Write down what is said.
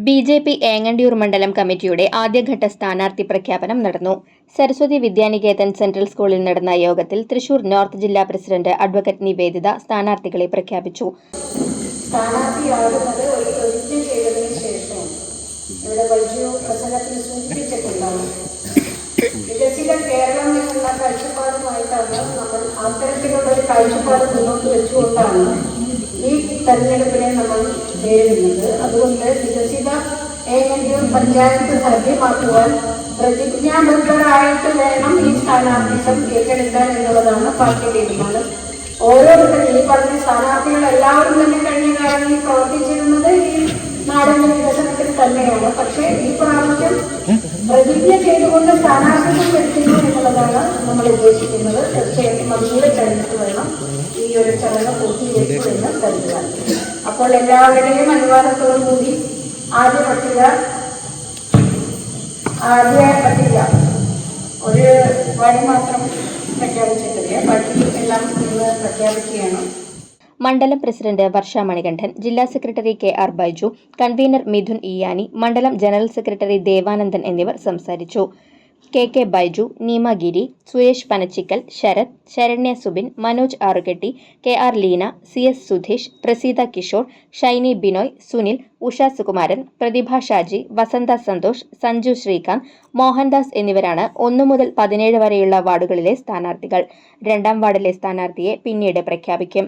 BJP Engandiyur മണ്ഡലം കമ്മിറ്റിയുടെ ആദ്യഘട്ട സ്ഥാനാർത്ഥി പ്രഖ്യാപനം നടന്നു. സരസ്വതി വിദ്യാനികേതൻ സെൻട്രൽ സ്കൂളിൽ നടന്ന യോഗത്തിൽ തൃശൂർ നോർത്ത് ജില്ലാ പ്രസിഡന്റ് അഡ്വക്കേറ്റ് നിവേദിത സ്ഥാനാർത്ഥികളെ പ്രഖ്യാപിച്ചു. സ്ഥാനാർത്ഥിയാകുന്നത് ഒരു പ്രതിജ്ഞ ചെയ്തതിനു ശേഷം ഇവിടെ ബൈജു പ്രസംഗത്തിൽ സൂചിപ്പിച്ചിട്ടുണ്ടാവും. വികസിത കേരളം എന്നുള്ള കാഴ്ചപ്പാടുമായിട്ടാണ് നമ്മൾ അത്തരത്തിലുള്ള ഒരു കാഴ്ചപ്പാട് മുന്നോട്ട് വെച്ചുകൊണ്ടാണ് ഈ തെരഞ്ഞെടുപ്പിനെ നമ്മൾ നേരിടുന്നത്. അതുകൊണ്ട് വികസിത ഏങ്ങണ്ടിയൂർ പഞ്ചായത്ത് സാധ്യമാക്കുവാൻ പ്രതിജ്ഞാബദ്ധരായിട്ട് വേണം ഈ സ്ഥാനാർത്ഥിത്വം ഏറ്റെടുക്കാൻ എന്നുള്ളതാണ് പാർട്ടി തീരുമാനം. ഓരോരുത്തരും ഈ പറഞ്ഞ സ്ഥാനാർത്ഥികൾ എല്ലാവരും തന്നെ കഴിഞ്ഞ കാലങ്ങളിൽ പ്രവർത്തിച്ചിരുന്നത് ഈ നാടിന്റെ വികസനത്തിൽ തന്നെയാണ്. പക്ഷേ ഈ പ്രാവശ്യം പ്രതിജ്ഞ ചെയ്തുകൊണ്ട് സ്ഥാനാർത്ഥിത്വം വരുത്തുന്നു എന്നുള്ളതാണ് നമ്മൾ ഉദ്ദേശിക്കുന്നത്. തീർച്ചയായിട്ടും അതുകൂടെ കഴിഞ്ഞിട്ട് വേണം ഈ ഒരു ചടങ്ങ് പൂർത്തീകരിക്കുമെന്ന് കരുതുക. അപ്പോൾ എല്ലാവരുടെയും അനുവാദത്തോടു കൂടി ആദ്യ പട്ടിക ഒരു വഴി മാത്രം പ്രഖ്യാപിച്ചിട്ടില്ല, ബാക്കി എല്ലാം ഇന്ന് പ്രഖ്യാപിക്കുകയാണ്. മണ്ഡലം പ്രസിഡന്റ് വർഷ മണികണ്ഠൻ, ജില്ലാ secretary KR Baiju, convener Mithun Iyani, മണ്ഡലം ജനറൽ സെക്രട്ടറി ദേവാനന്ദൻ എന്നിവർ സംസാരിച്ചു. KK ബൈജു, നീമ ഗിരി, സുരേഷ് പനച്ചിക്കൽ, ശരത്, ശരണ്യ സുബിൻ, മനോജ് ആറുകെട്ടി, KR ലീന, CS സുധീഷ്, പ്രസീത കിഷോർ, ഷൈനി ബിനോയ്, സുനിൽ, ഉഷ സുകുമാരൻ, പ്രതിഭ ഷാജി, വസന്ത സന്തോഷ്, സഞ്ജു ശ്രീകാന്ത്, മോഹൻദാസ് എന്നിവരാണ് 1 മുതൽ 17 വരെയുള്ള വാർഡുകളിലെ സ്ഥാനാർത്ഥികൾ. 2ാം വാർഡിലെ സ്ഥാനാർത്ഥിയെ പിന്നീട് പ്രഖ്യാപിക്കും.